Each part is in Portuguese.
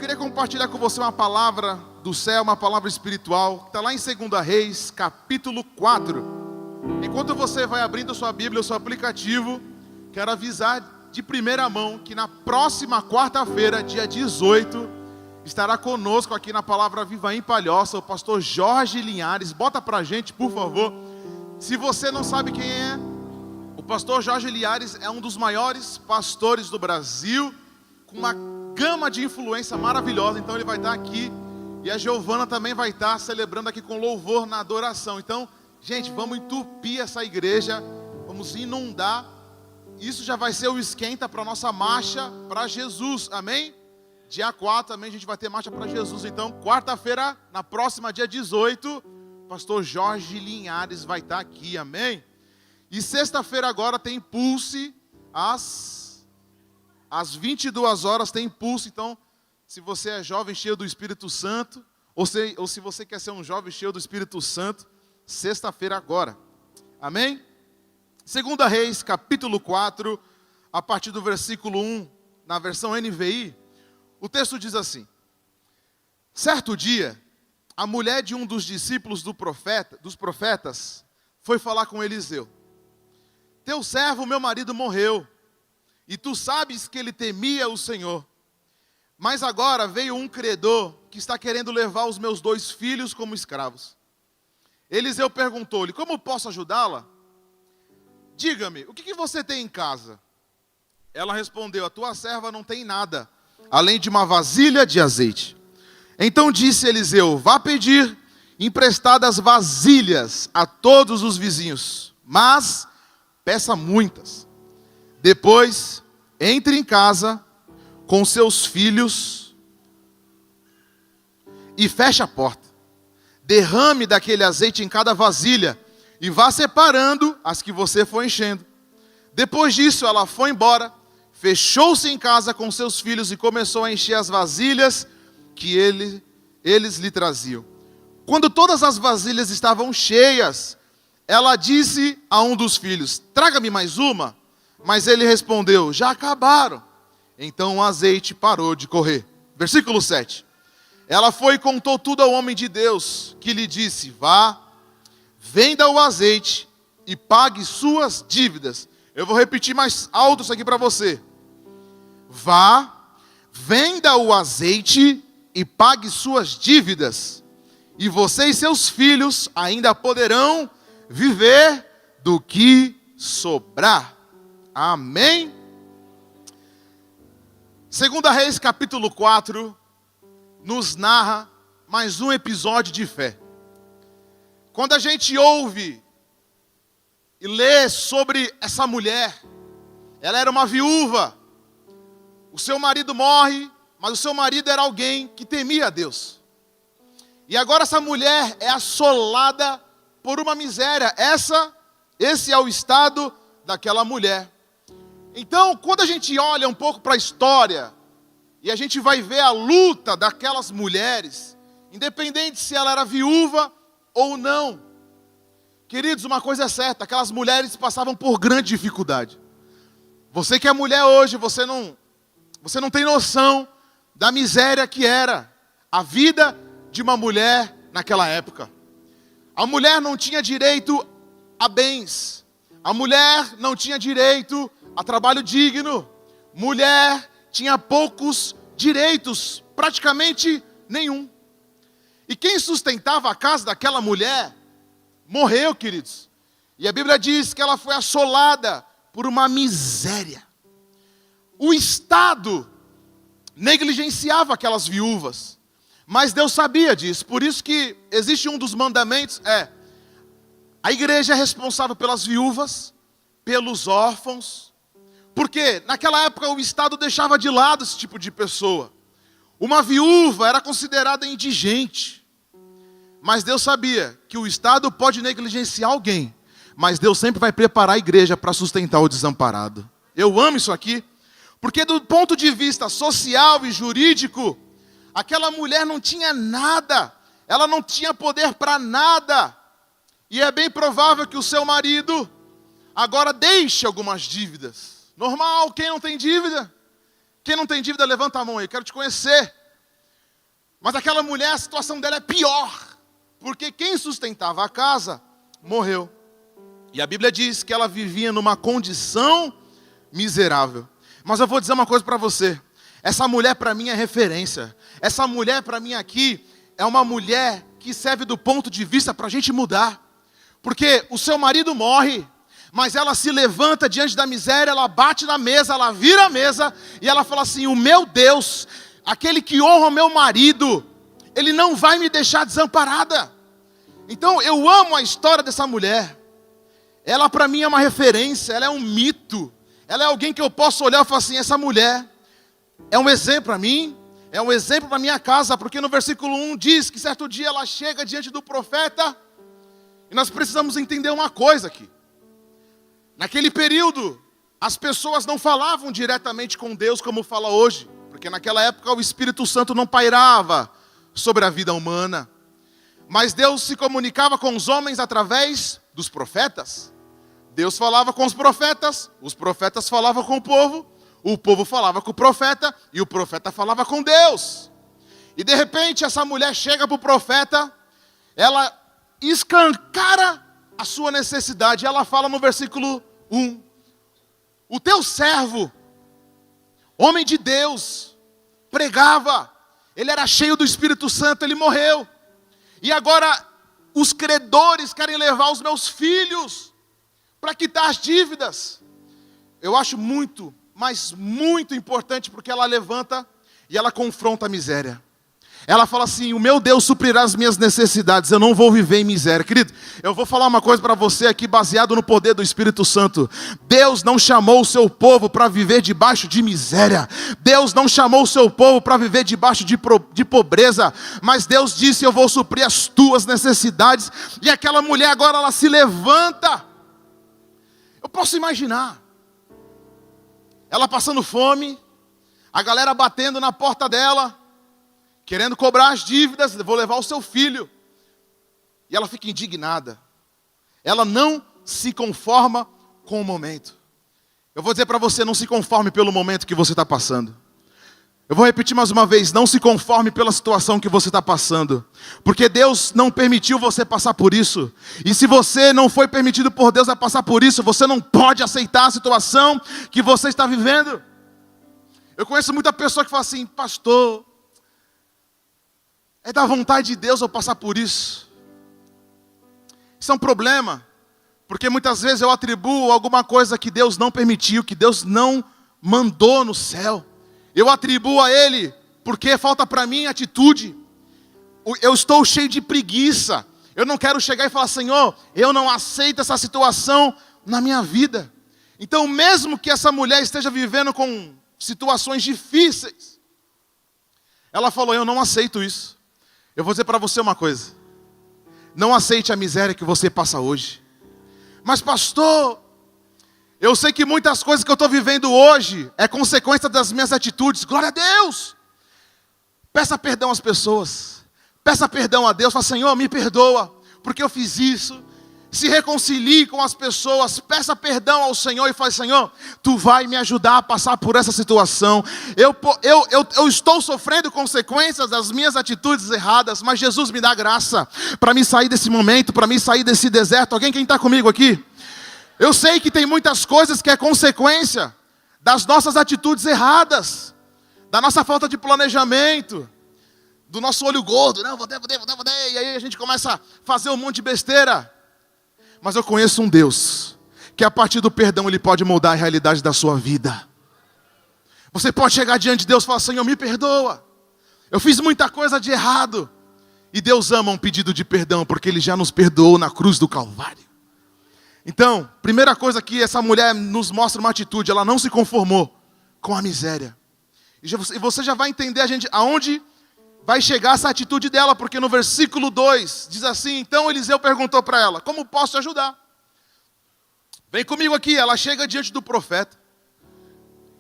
queria compartilhar com você uma palavra do céu, uma palavra espiritual, que está lá em 2 Reis, capítulo 4. Enquanto você vai abrindo sua Bíblia, o seu aplicativo, quero avisar de primeira mão que na próxima quarta-feira, dia 18, estará conosco aqui na Palavra Viva em Palhoça, o pastor Jorge Linhares. Bota pra gente, por favor. Se você não sabe quem é, o pastor Jorge Linhares é um dos maiores pastores do Brasil, com uma gama de influência maravilhosa. Então ele vai estar aqui, e a Giovana também vai estar celebrando aqui com louvor na adoração. Então, gente, vamos entupir essa igreja, vamos inundar. Isso já vai ser o esquenta para a nossa marcha para Jesus, amém? Dia 4 também a gente vai ter marcha para Jesus. Então, quarta-feira, na próxima, dia 18, pastor Jorge Linhares vai estar aqui, amém? E sexta-feira agora tem Pulse, às 22 horas tem Pulse. Então, se você é jovem cheio do Espírito Santo, ou se você quer ser um jovem cheio do Espírito Santo, sexta-feira agora, amém? 2 Reis, capítulo 4, a partir do versículo 1, na versão NVI, o texto diz assim: certo dia, a mulher de um dos discípulos dos profetas foi falar com Eliseu: teu servo, meu marido, morreu, e tu sabes que ele temia o Senhor. Mas agora veio um credor que está querendo levar os meus 2 filhos como escravos. Eliseu perguntou-lhe: como posso ajudá-la? Diga-me, o que você tem em casa? Ela respondeu: a tua serva não tem nada, além de uma vasilha de azeite. Então disse Eliseu: vá pedir emprestadas vasilhas a todos os vizinhos, mas peça muitas. Depois, entre em casa com seus filhos e feche a porta. Derrame daquele azeite em cada vasilha e vá separando as que você for enchendo. Depois disso, ela foi embora, fechou-se em casa com seus filhos e começou a encher as vasilhas que eles lhe traziam. Quando todas as vasilhas estavam cheias, ela disse a um dos filhos: traga-me mais uma. Mas ele respondeu: já acabaram. Então o azeite parou de correr. Versículo 7. Ela foi e contou tudo ao homem de Deus, que lhe disse: vá, venda o azeite e pague suas dívidas. Eu vou repetir mais alto isso aqui para você. Vá, venda o azeite e pague suas dívidas, e você e seus filhos ainda poderão viver do que sobrar. Amém? 2 Reis capítulo 4 nos narra mais um episódio de fé. Quando a gente ouve e lê sobre essa mulher, ela era uma viúva, o seu marido morre, mas o seu marido era alguém que temia a Deus. E agora essa mulher é assolada por uma miséria. Esse é o estado daquela mulher. Então, quando a gente olha um pouco para a história, e a gente vai ver a luta daquelas mulheres, independente se ela era viúva ou não. Queridos, uma coisa é certa, aquelas mulheres passavam por grande dificuldade. Você que é mulher hoje, você não tem noção da miséria que era a vida de uma mulher naquela época. A mulher não tinha direito a bens. A mulher não tinha direito a trabalho digno. Mulher tinha poucos direitos, praticamente nenhum. E quem sustentava a casa daquela mulher morreu, queridos. E a Bíblia diz que ela foi assolada por uma miséria. O Estado negligenciava aquelas viúvas, mas Deus sabia disso. Por isso que existe um dos mandamentos, a igreja é responsável pelas viúvas, pelos órfãos, porque naquela época o Estado deixava de lado esse tipo de pessoa. Uma viúva era considerada indigente, mas Deus sabia que o Estado pode negligenciar alguém, mas Deus sempre vai preparar a igreja para sustentar o desamparado. Eu amo isso aqui, porque do ponto de vista social e jurídico, aquela mulher não tinha nada, ela não tinha poder para nada, e é bem provável que o seu marido agora deixe algumas dívidas. Normal, quem não tem dívida? Quem não tem dívida, levanta a mão aí, quero te conhecer. Mas aquela mulher, a situação dela é pior, porque quem sustentava a casa morreu. E a Bíblia diz que ela vivia numa condição miserável. Mas eu vou dizer uma coisa para você. Essa mulher para mim é referência. Essa mulher para mim aqui é uma mulher que serve do ponto de vista para a gente mudar. Porque o seu marido morre, mas ela se levanta diante da miséria, ela bate na mesa, ela vira a mesa e ela fala assim: o meu Deus, aquele que honra o meu marido, ele não vai me deixar desamparada. Então eu amo a história dessa mulher. Ela para mim é uma referência, ela é um mito. Ela é alguém que eu posso olhar e falar assim: essa mulher é um exemplo para mim, é um exemplo para minha casa. Porque no versículo 1 diz que certo dia ela chega diante do profeta. E nós precisamos entender uma coisa aqui. Naquele período, as pessoas não falavam diretamente com Deus como fala hoje. Porque naquela época o Espírito Santo não pairava sobre a vida humana. Mas Deus se comunicava com os homens através dos profetas. Deus falava com os profetas falavam com o povo falava com o profeta, e o profeta falava com Deus. E de repente essa mulher chega para o profeta, ela escancara a sua necessidade. Ela fala no versículo 1: o teu servo, homem de Deus, pregava, ele era cheio do Espírito Santo, ele morreu. E agora os credores querem levar os meus filhos para quitar as dívidas. Eu acho muito, mas muito importante, porque ela levanta e ela confronta a miséria. Ela fala assim: o meu Deus suprirá as minhas necessidades, eu não vou viver em miséria. Querido, eu vou falar uma coisa para você aqui, baseado no poder do Espírito Santo. Deus não chamou o seu povo para viver debaixo de miséria. Deus não chamou o seu povo para viver debaixo de pobreza. Mas Deus disse: eu vou suprir as tuas necessidades. E aquela mulher agora, ela se levanta. Eu posso imaginar ela passando fome, a galera batendo na porta dela, querendo cobrar as dívidas: vou levar o seu filho. E ela fica indignada. Ela não se conforma com o momento. Eu vou dizer para você: não se conforme pelo momento que você está passando. Eu vou repetir mais uma vez: não se conforme pela situação que você está passando. Porque Deus não permitiu você passar por isso. E se você não foi permitido por Deus a passar por isso, você não pode aceitar a situação que você está vivendo. Eu conheço muita pessoa que fala assim: pastor, é da vontade de Deus eu passar por isso. Isso é um problema, porque muitas vezes eu atribuo alguma coisa que Deus não permitiu, que Deus não mandou no céu. Eu atribuo a Ele, porque falta para mim atitude. Eu estou cheio de preguiça. Eu não quero chegar e falar: Senhor, eu não aceito essa situação na minha vida. Então, mesmo que essa mulher esteja vivendo com situações difíceis, ela falou: eu não aceito isso. Eu vou dizer para você uma coisa: não aceite a miséria que você passa hoje. Mas pastor, eu sei que muitas coisas que eu estou vivendo hoje é consequência das minhas atitudes. Glória a Deus. Peça perdão às pessoas. Peça perdão a Deus. Fala: Senhor, me perdoa, porque eu fiz isso. Se reconcilie com as pessoas. Peça perdão ao Senhor e fale: Senhor, Tu vai me ajudar a passar por essa situação. Eu estou sofrendo consequências das minhas atitudes erradas, mas Jesus me dá graça para me sair desse momento, para me sair desse deserto. Alguém, quem está comigo aqui? Eu sei que tem muitas coisas que é consequência das nossas atitudes erradas, da nossa falta de planejamento, do nosso olho gordo. Não, vou ter. E aí a gente começa a fazer um monte de besteira. Mas eu conheço um Deus que a partir do perdão Ele pode moldar a realidade da sua vida. Você pode chegar diante de Deus e falar: Senhor, me perdoa. Eu fiz muita coisa de errado. E Deus ama um pedido de perdão, porque Ele já nos perdoou na cruz do Calvário. Então, primeira coisa que essa mulher nos mostra uma atitude: ela não se conformou com a miséria. E você já vai entender aonde vai chegar essa atitude dela, porque no versículo 2 diz assim: então Eliseu perguntou para ela: como posso te ajudar? Vem comigo aqui. Ela chega diante do profeta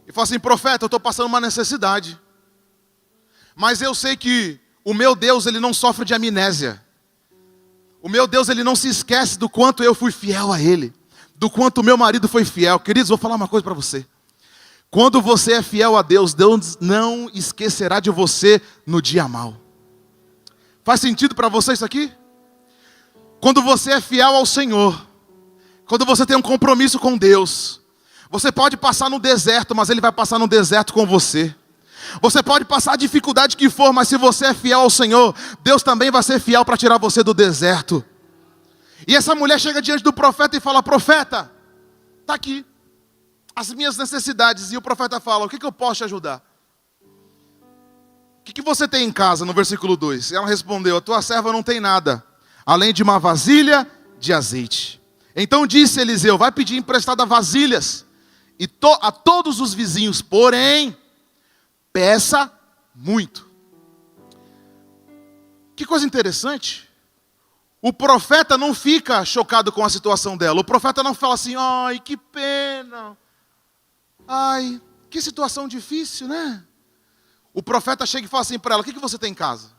e fala assim: profeta, eu estou passando uma necessidade, mas eu sei que o meu Deus, Ele não sofre de amnésia. O meu Deus, Ele não se esquece do quanto eu fui fiel a Ele, do quanto o meu marido foi fiel. Queridos, vou falar uma coisa para você: quando você é fiel a Deus, Deus não esquecerá de você no dia mau. Faz sentido para você isso aqui? Quando você é fiel ao Senhor, quando você tem um compromisso com Deus, você pode passar no deserto, mas Ele vai passar no deserto com você. Você pode passar a dificuldade que for, mas se você é fiel ao Senhor, Deus também vai ser fiel para tirar você do deserto. E essa mulher chega diante do profeta e fala: profeta, está aqui as minhas necessidades. E o profeta fala: o que eu posso te ajudar? O que você tem em casa? No versículo 2. Ela respondeu: a tua serva não tem nada, além de uma vasilha de azeite. Então disse Eliseu: vai pedir emprestada vasilhas a todos os vizinhos, porém, peça muito. Que coisa interessante. O profeta não fica chocado com a situação dela. O profeta não fala assim: ai, que pena. Ai, que situação difícil, né? O profeta chega e fala assim para ela: o que você tem em casa?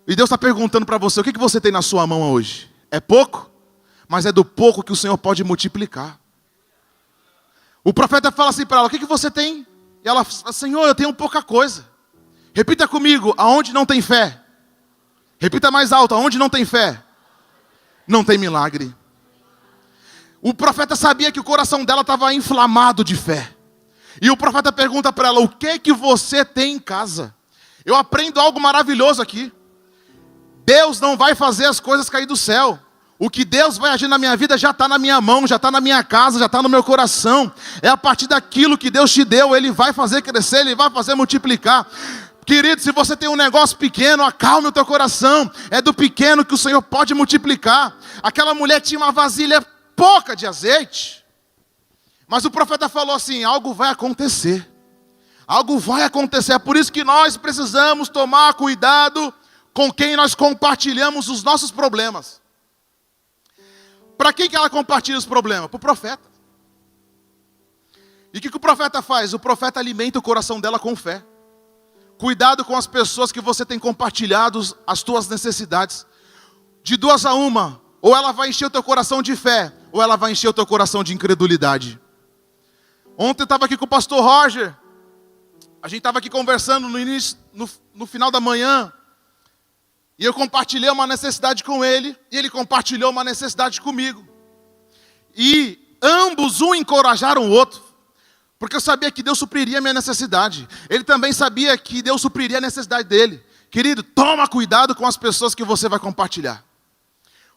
E Deus está perguntando para você: o que você tem na sua mão hoje? É pouco? Mas é do pouco que o Senhor pode multiplicar. O profeta fala assim para ela: o que você tem? E ela fala: Senhor, eu tenho pouca coisa. Repita comigo: aonde não tem fé. Repita mais alto: aonde não tem fé, não tem milagre. O profeta sabia que o coração dela estava inflamado de fé. E o profeta pergunta para ela: o que você tem em casa? Eu aprendo algo maravilhoso aqui. Deus não vai fazer as coisas cair do céu. O que Deus vai agir na minha vida já está na minha mão, já está na minha casa, já está no meu coração. É a partir daquilo que Deus te deu, Ele vai fazer crescer, Ele vai fazer multiplicar. Querido, se você tem um negócio pequeno, acalme o teu coração. É do pequeno que o Senhor pode multiplicar. Aquela mulher tinha uma vasilha pouca de azeite. Mas o profeta falou assim: algo vai acontecer. Algo vai acontecer. É por isso que nós precisamos tomar cuidado com quem nós compartilhamos os nossos problemas. Para quem que ela compartilha os problemas? Para o profeta. E o que o profeta faz? O profeta alimenta o coração dela com fé. Cuidado com as pessoas que você tem compartilhado as tuas necessidades. De duas a uma: ou ela vai encher o teu coração de fé, ou ela vai encher o teu coração de incredulidade. Ontem eu estava aqui com o pastor Roger. A gente estava aqui conversando no final da manhã. E eu compartilhei uma necessidade com ele, e ele compartilhou uma necessidade comigo. E ambos encorajaram o outro. Porque eu sabia que Deus supriria a minha necessidade. Ele também sabia que Deus supriria a necessidade dele. Querido, toma cuidado com as pessoas que você vai compartilhar.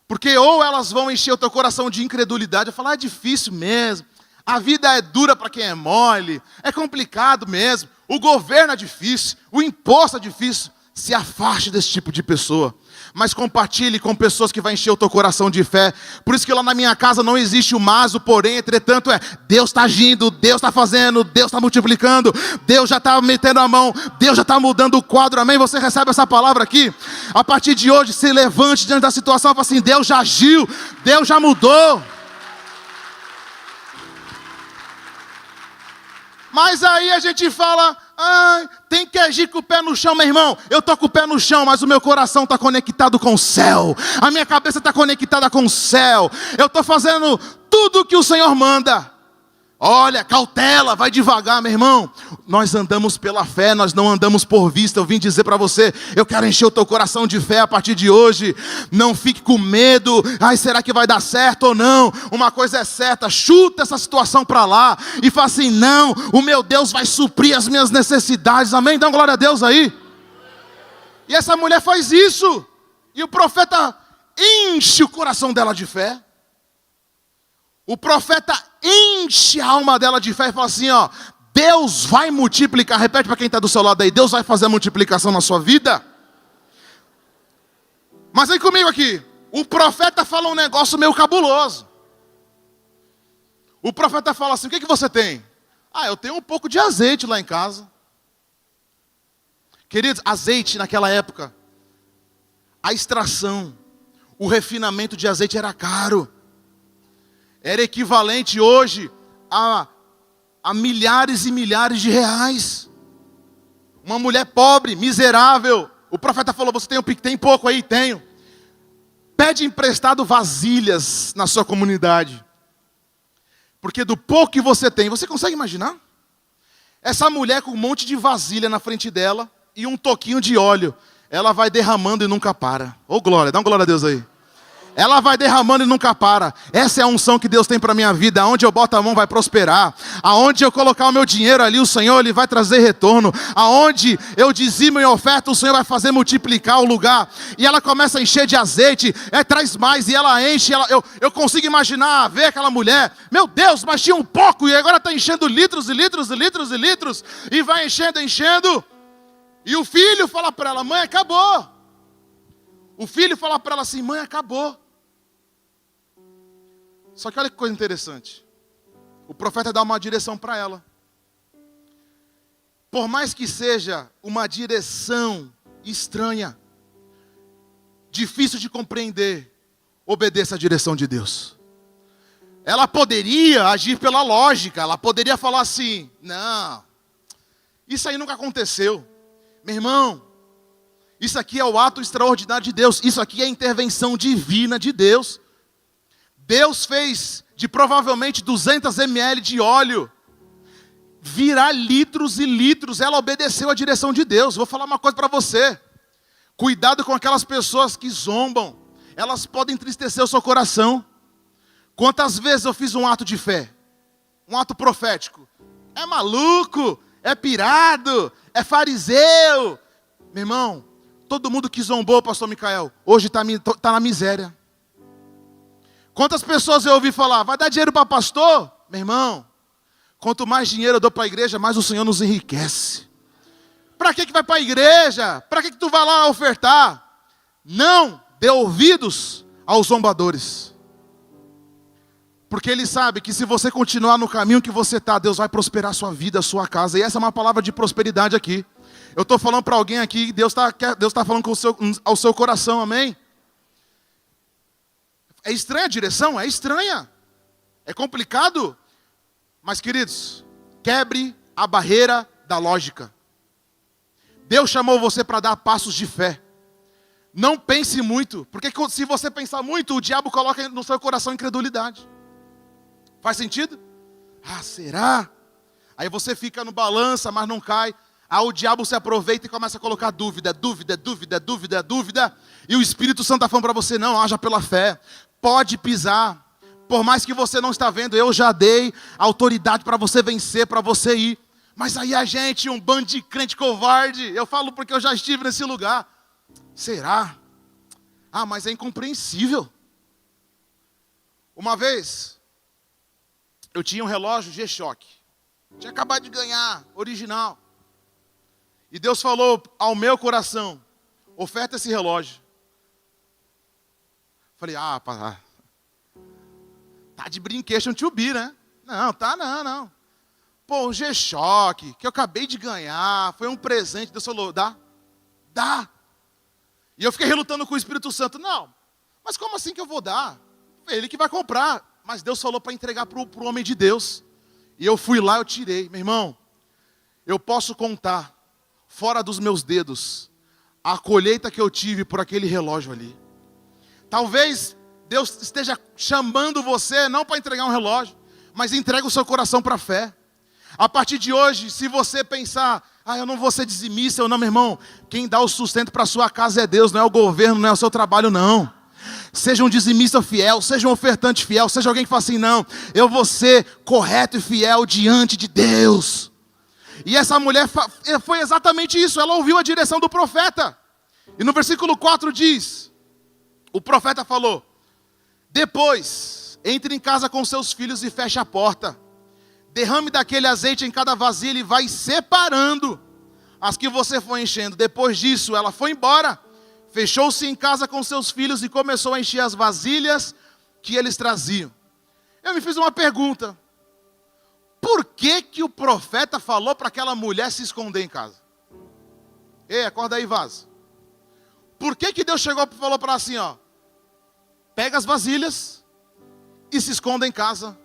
Porque ou elas vão encher o teu coração de incredulidade, eu falar: é difícil mesmo. A vida é dura para quem é mole. É complicado mesmo. O governo é difícil. O imposto é difícil. Se afaste desse tipo de pessoa. Mas compartilhe com pessoas que vão encher o teu coração de fé. Por isso que lá na minha casa não existe o mas, o porém, entretanto Deus está agindo, Deus está fazendo, Deus está multiplicando, Deus já está metendo a mão, Deus já está mudando o quadro, amém? Você recebe essa palavra aqui? A partir de hoje, se levante diante da situação e fala assim: Deus já agiu, Deus já mudou. Mas aí a gente fala: tem que agir com o pé no chão, meu irmão. Eu estou com o pé no chão, mas o meu coração está conectado com o céu. A minha cabeça está conectada com o céu. Eu estou fazendo tudo o que o Senhor manda. Olha, cautela, vai devagar, meu irmão. Nós andamos pela fé, nós não andamos por vista. Eu vim dizer para você: eu quero encher o teu coração de fé a partir de hoje. Não fique com medo. Será que vai dar certo ou não? Uma coisa é certa: chuta essa situação para lá e fala assim: não, o meu Deus vai suprir as minhas necessidades, amém? Dá uma glória a Deus aí. E essa mulher faz isso, e o profeta enche o coração dela de fé. O profeta enche a alma dela de fé e fala assim: Deus vai multiplicar. Repete para quem está do seu lado aí: Deus vai fazer a multiplicação na sua vida. Mas vem comigo aqui. O profeta fala um negócio meio cabuloso. O profeta fala assim: o que você tem? Eu tenho um pouco de azeite lá em casa. Queridos, azeite naquela época, a extração, o refinamento de azeite era caro. Era equivalente hoje a milhares e milhares de reais. Uma mulher pobre, miserável. O profeta falou: você tem pouco aí? Tenho. Pede emprestado vasilhas na sua comunidade. Porque do pouco que você tem, você consegue imaginar? Essa mulher com um monte de vasilha na frente dela e um toquinho de óleo. ela vai derramando e nunca para. Ô glória, dá uma glória a Deus aí. Ela vai derramando e nunca para. Essa é a unção que Deus tem para a minha vida. Aonde eu boto a mão vai prosperar. Aonde eu colocar o meu dinheiro ali, o Senhor ele vai trazer retorno. Aonde eu dizimo e oferta, o Senhor vai fazer multiplicar o lugar. E ela começa a encher de azeite. Traz mais e ela enche. Eu consigo imaginar, ver aquela mulher. Meu Deus, mas tinha um pouco e agora está enchendo litros e litros e litros e litros. E vai enchendo, enchendo. E o filho fala para ela, mãe, acabou. O filho fala para ela assim, mãe, acabou. Só que olha que coisa interessante. O profeta dá uma direção para ela. Por mais que seja uma direção estranha, difícil de compreender, obedeça a direção de Deus. Ela poderia agir pela lógica, ela poderia falar assim, não, isso aí nunca aconteceu. Meu irmão, isso aqui é o ato extraordinário de Deus, isso aqui é a intervenção divina de Deus. Deus fez de provavelmente 200 ml de óleo virar litros e litros. Ela obedeceu a direção de Deus. Vou falar uma coisa para você. Cuidado com aquelas pessoas que zombam. Elas podem entristecer o seu coração. Quantas vezes eu fiz um ato de fé? Um ato profético. É maluco, é pirado, é fariseu. Meu irmão, todo mundo que zombou, pastor Micael, hoje está na miséria. Quantas pessoas eu ouvi falar, vai dar dinheiro para pastor? Meu irmão, quanto mais dinheiro eu dou para a igreja, mais o Senhor nos enriquece. Para que vai para a igreja? Para que tu vai lá ofertar? Não dê ouvidos aos zombadores. Porque ele sabe que se você continuar no caminho que você está, Deus vai prosperar a sua vida, a sua casa. E essa é uma palavra de prosperidade aqui. Eu estou falando para alguém aqui, Deus tá falando ao seu coração, amém? É estranha a direção? É estranha. É complicado. Mas, queridos, quebre a barreira da lógica. Deus chamou você para dar passos de fé. Não pense muito, porque se você pensar muito, o diabo coloca no seu coração incredulidade. Faz sentido? Ah, será? Aí você fica no balança, mas não cai. Aí o diabo se aproveita e começa a colocar dúvida. E o Espírito Santo está falando para você, não, haja pela fé. Pode pisar, por mais que você não está vendo, eu já dei autoridade para você vencer, para você ir. Mas aí a gente, um bando de crente covarde, eu falo porque eu já estive nesse lugar. Será? Ah, mas é incompreensível. Uma vez, eu tinha um relógio G-Shock, tinha acabado de ganhar, original. E Deus falou ao meu coração, oferta esse relógio. Falei, tá de brincation to be, né? Não, tá não. Pô, um G-Shock, que eu acabei de ganhar, foi um presente, Deus falou, dá. E eu fiquei relutando com o Espírito Santo, não, mas como assim que eu vou dar? Ele que vai comprar. Mas Deus falou para entregar para o homem de Deus. E eu fui lá, eu tirei. Meu irmão, eu posso contar, fora dos meus dedos, a colheita que eu tive por aquele relógio ali. Talvez Deus esteja chamando você, não para entregar um relógio, mas entrega o seu coração para a fé. A partir de hoje, se você pensar, eu não vou ser dizimista, eu não, meu irmão, quem dá o sustento para a sua casa é Deus, não é o governo, não é o seu trabalho, não. Seja um dizimista fiel, seja um ofertante fiel, seja alguém que fala assim, não, eu vou ser correto e fiel diante de Deus. E essa mulher foi exatamente isso, ela ouviu a direção do profeta. E no versículo 4 diz, o profeta falou, depois, entre em casa com seus filhos e feche a porta. Derrame daquele azeite em cada vasilha e vai separando as que você foi enchendo. Depois disso, ela foi embora, fechou-se em casa com seus filhos e começou a encher as vasilhas que eles traziam. Eu me fiz uma pergunta. Por que o profeta falou para aquela mulher se esconder em casa? Ei, acorda aí, vaso. Por que Deus chegou e falou para ela assim, ó, pega as vasilhas e se esconda em casa?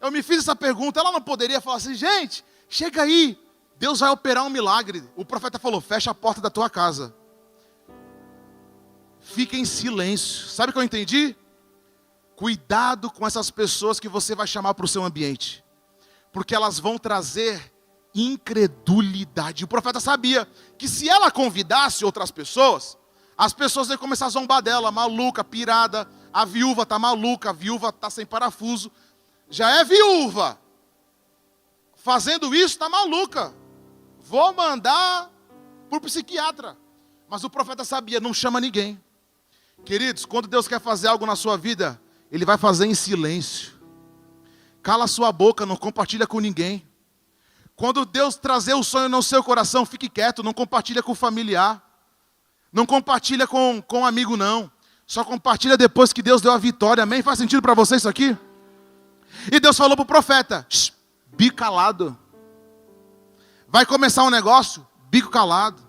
Eu me fiz essa pergunta, ela não poderia falar assim, gente, chega aí, Deus vai operar um milagre. O profeta falou, fecha a porta da tua casa. Fica em silêncio. Sabe o que eu entendi? Cuidado com essas pessoas que você vai chamar para o seu ambiente. Porque elas vão trazer incredulidade. O profeta sabia que se ela convidasse outras pessoas, as pessoas iam começar a zombar dela, maluca, pirada. A viúva está maluca, a viúva está sem parafuso. Já é viúva. Fazendo isso, está maluca. Vou mandar para o psiquiatra. Mas o profeta sabia, não chama ninguém. Queridos, quando Deus quer fazer algo na sua vida, Ele vai fazer em silêncio. Cala sua boca, não compartilha com ninguém. Quando Deus trazer o sonho no seu coração, fique quieto, não compartilha com o familiar. Não compartilha com um amigo, não. Só compartilha depois que Deus deu a vitória, amém? Faz sentido para você isso aqui? E Deus falou para o profeta, bico calado. Vai começar um negócio, bico calado.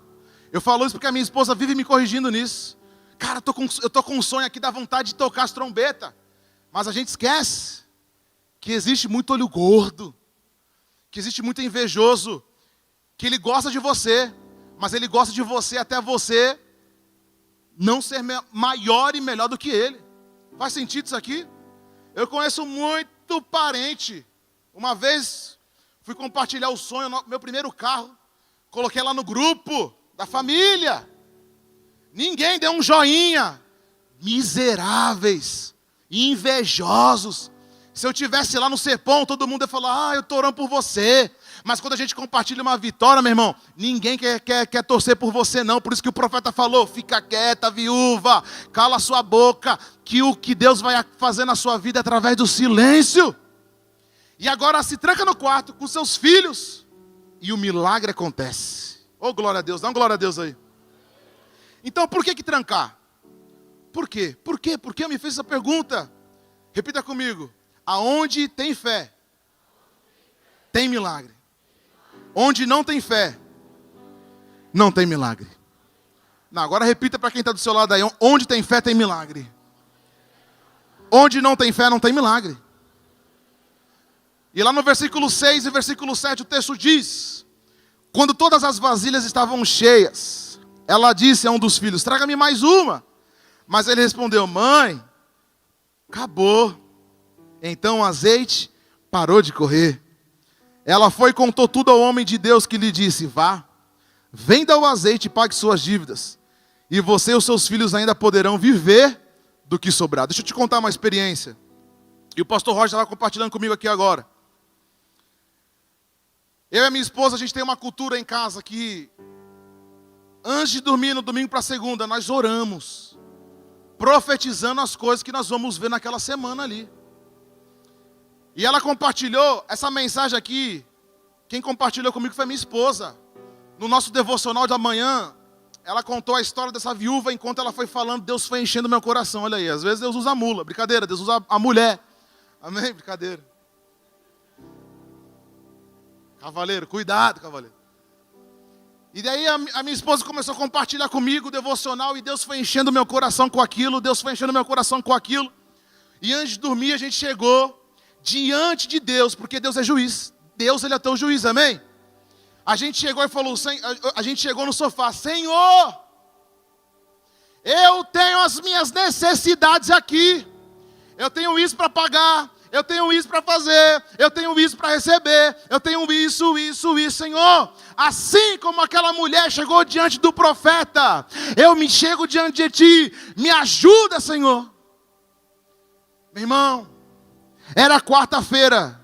Eu falo isso porque a minha esposa vive me corrigindo nisso. Cara, eu tô com um sonho aqui, dá vontade de tocar as trombetas. Mas a gente esquece que existe muito olho gordo, que existe muito invejoso, que ele gosta de você, mas ele gosta de você até você não ser maior e melhor do que ele. Faz sentido isso aqui? Eu conheço muito parente. Uma vez fui compartilhar o sonho, meu primeiro carro, coloquei lá no grupo da família. Ninguém deu um joinha. Miseráveis, invejosos. Se eu tivesse lá no Serpão, todo mundo ia falar, eu estou orando por você. Mas quando a gente compartilha uma vitória, meu irmão, ninguém quer torcer por você não. Por isso que o profeta falou, fica quieta, viúva, cala sua boca, que o que Deus vai fazer na sua vida é através do silêncio. E agora se tranca no quarto com seus filhos e o milagre acontece. Oh, glória a Deus, dá uma glória a Deus aí. Então por que trancar? Por quê? Por quê? Por que eu me fiz essa pergunta? Repita comigo. Aonde tem fé, tem milagre. Onde não tem fé, não tem milagre. Não, agora repita para quem está do seu lado aí. Onde tem fé, tem milagre. Onde não tem fé, não tem milagre. E lá no versículo 6 e versículo 7 o texto diz: quando todas as vasilhas estavam cheias, ela disse a um dos filhos, traga-me mais uma. Mas ele respondeu, mãe, acabou. Então o azeite parou de correr. Ela foi e contou tudo ao homem de Deus, que lhe disse, vá, venda o azeite e pague suas dívidas, e você e os seus filhos ainda poderão viver do que sobrar. Deixa eu te contar uma experiência. E o pastor Roger estava compartilhando comigo aqui agora. Eu e a minha esposa, a gente tem uma cultura em casa que, antes de dormir no domingo para segunda, nós oramos, profetizando as coisas que nós vamos ver naquela semana ali. E ela compartilhou essa mensagem aqui. Quem compartilhou comigo foi minha esposa. No nosso devocional da manhã, ela contou a história dessa viúva. Enquanto ela foi falando, Deus foi enchendo meu coração. Olha aí, às vezes Deus usa a mula. Brincadeira, Deus usa a mulher. Amém? Brincadeira. Cavaleiro, cuidado, cavaleiro. E daí a minha esposa começou a compartilhar comigo o devocional. E Deus foi enchendo meu coração com aquilo. Deus foi enchendo meu coração com aquilo. E antes de dormir, a gente chegou diante de Deus, porque Deus é juiz. Deus, Ele é teu juiz, amém? A gente chegou e falou, a gente chegou no sofá, Senhor, eu tenho as minhas necessidades aqui. Eu tenho isso para pagar, eu tenho isso para fazer, eu tenho isso para receber, eu tenho isso, Senhor. Assim como aquela mulher chegou diante do profeta, eu me chego diante de Ti, me ajuda, Senhor. Meu irmão, era quarta-feira,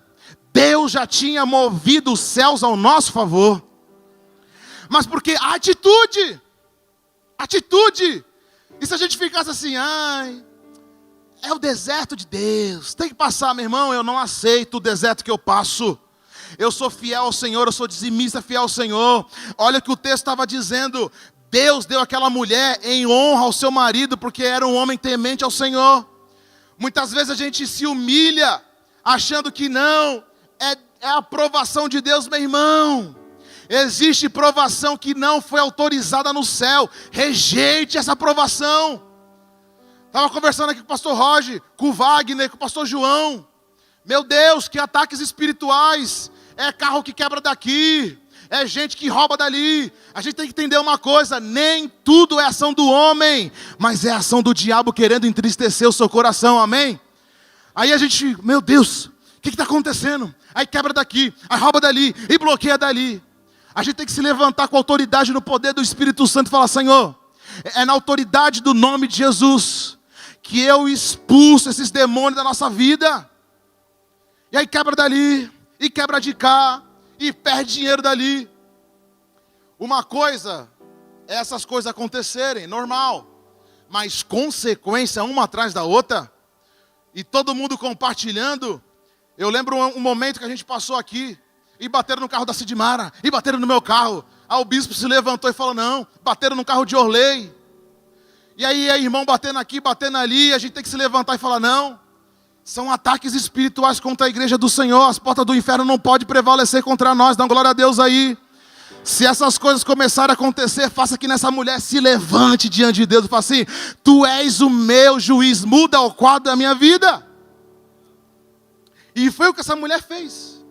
Deus já tinha movido os céus ao nosso favor. Mas porque atitude. E se a gente ficasse assim, é o deserto de Deus, tem que passar, meu irmão, eu não aceito o deserto que eu passo. Eu sou fiel ao Senhor, eu sou dizimista fiel ao Senhor. Olha o que o texto estava dizendo, Deus deu aquela mulher em honra ao seu marido, porque era um homem temente ao Senhor. Muitas vezes a gente se humilha, achando que não, é a aprovação de Deus, meu irmão. Existe provação que não foi autorizada no céu, rejeite essa aprovação. Estava conversando aqui com o pastor Roger, com o Wagner, com o pastor João. Meu Deus, que ataques espirituais, é carro que quebra daqui, é gente que rouba dali. A gente tem que entender uma coisa, nem tudo é ação do homem, mas é ação do diabo querendo entristecer o seu coração, amém? Aí a gente, meu Deus, que está acontecendo? Aí quebra daqui, aí rouba dali, e bloqueia dali. A gente tem que se levantar com autoridade no poder do Espírito Santo e falar: Senhor, é na autoridade do nome de Jesus que eu expulso esses demônios da nossa vida. E aí quebra dali, e quebra de cá, e perde dinheiro dali. Uma coisa é essas coisas acontecerem, normal. Mas consequência uma atrás da outra, e todo mundo compartilhando. Eu lembro um momento que a gente passou aqui, e bateram no carro da Sidmara, e bateram no meu carro. Aí o bispo se levantou e falou: não, bateram no carro de Orley. E aí irmão batendo aqui, batendo ali, a gente tem que se levantar e falar: não, são ataques espirituais contra a igreja do Senhor. As portas do inferno não podem prevalecer contra nós. Dá glória a Deus aí. Se essas coisas começarem a acontecer, faça que nessa mulher se levante diante de Deus e fale assim: tu és o meu juiz, muda o quadro da minha vida. E foi o que essa mulher fez.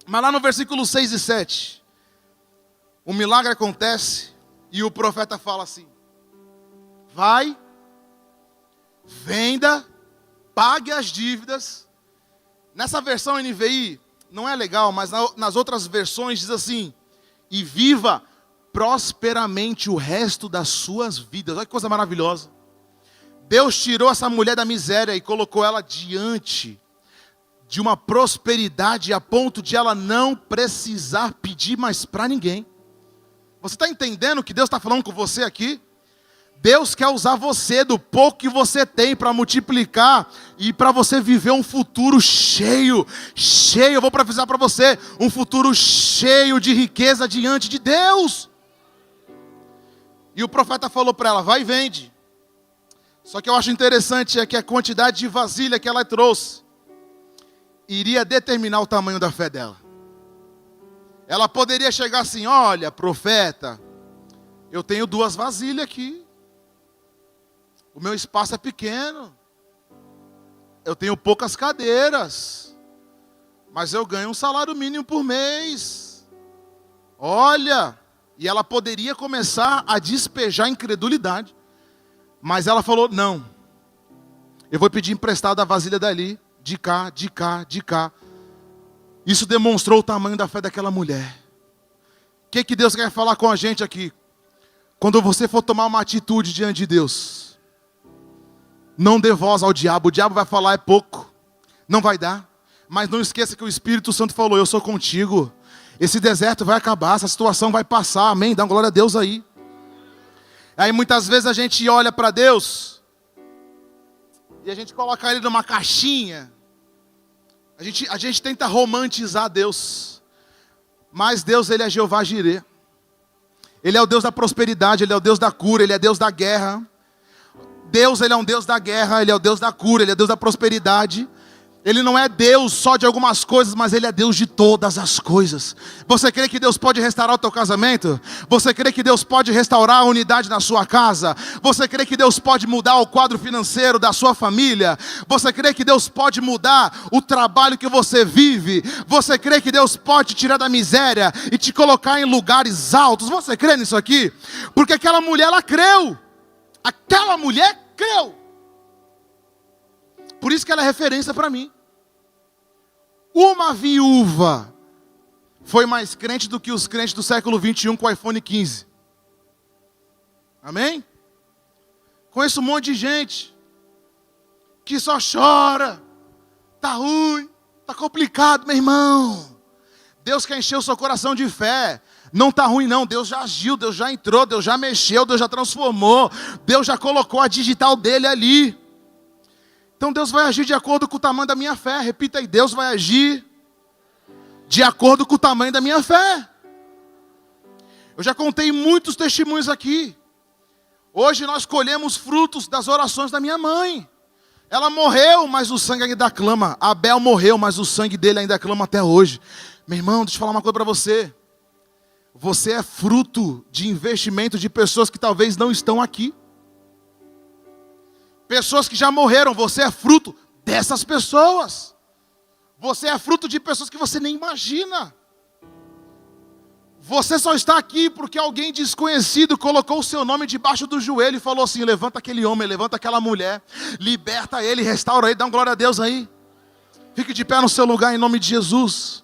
Mas lá no versículo 6 e 7, o milagre acontece e o profeta fala assim: vai, venda, pague as dívidas. Nessa versão NVI, não é legal, mas nas outras versões diz assim: e viva prosperamente o resto das suas vidas. Olha que coisa maravilhosa. Deus tirou essa mulher da miséria e colocou ela diante de uma prosperidade a ponto de ela não precisar pedir mais para ninguém. Você está entendendo o que Deus está falando com você aqui? Deus quer usar você do pouco que você tem para multiplicar e para você viver um futuro cheio, eu vou profetizar para você, um futuro cheio de riqueza diante de Deus. E o profeta falou para ela: vai e vende. Só que eu acho interessante é que a quantidade de vasilha que ela trouxe iria determinar o tamanho da fé dela. Ela poderia chegar assim: olha, profeta, eu tenho 2 vasilhas aqui. O meu espaço é pequeno. Eu tenho poucas cadeiras. Mas eu ganho um salário mínimo por mês. Olha. E ela poderia começar a despejar incredulidade. Mas ela falou: não. Eu vou pedir emprestado a vasilha dali. De cá, de cá, de cá. Isso demonstrou o tamanho da fé daquela mulher. O que Deus quer falar com a gente aqui? Quando você for tomar uma atitude diante de Deus, não dê voz ao diabo. O diabo vai falar: é pouco, não vai dar. Mas não esqueça que o Espírito Santo falou: eu sou contigo. Esse deserto vai acabar, essa situação vai passar, amém? Dá uma glória a Deus aí. Aí muitas vezes a gente olha para Deus e a gente coloca ele numa caixinha. A gente tenta romantizar Deus. Mas Deus, Ele é Jeová Jireh. Ele é o Deus da prosperidade, Ele é o Deus da cura, Ele é Deus da guerra. Deus, Ele é um Deus da guerra, Ele é o Deus da cura, Ele é Deus da prosperidade. Ele não é Deus só de algumas coisas, mas Ele é Deus de todas as coisas. Você crê que Deus pode restaurar o teu casamento? Você crê que Deus pode restaurar a unidade na sua casa? Você crê que Deus pode mudar o quadro financeiro da sua família? Você crê que Deus pode mudar o trabalho que você vive? Você crê que Deus pode te tirar da miséria e te colocar em lugares altos? Você crê nisso aqui? Porque aquela mulher, ela creu. Aquela mulher creu. Por isso que ela é referência para mim. Uma viúva foi mais crente do que os crentes do século 21 com o iPhone 15. Amém? Conheço um monte de gente que só chora. Tá ruim, tá complicado, meu irmão. Deus quer encher o seu coração de fé. Não tá ruim não, Deus já agiu, Deus já entrou, Deus já mexeu, Deus já transformou. Deus já colocou a digital dele ali. Então Deus vai agir de acordo com o tamanho da minha fé. Repita aí: Deus vai agir de acordo com o tamanho da minha fé. Eu já contei muitos testemunhos aqui. Hoje nós colhemos frutos das orações da minha mãe. Ela morreu, mas o sangue ainda clama. Abel morreu, mas o sangue dele ainda clama até hoje. Meu irmão, deixa eu falar uma coisa para você. Você é fruto de investimento de pessoas que talvez não estão aqui. Pessoas que já morreram, você é fruto dessas pessoas. Você é fruto de pessoas que você nem imagina. Você só está aqui porque alguém desconhecido colocou o seu nome debaixo do joelho e falou assim: levanta aquele homem, levanta aquela mulher, liberta ele, restaura ele, dá uma glória a Deus aí. Fique de pé no seu lugar em nome de Jesus.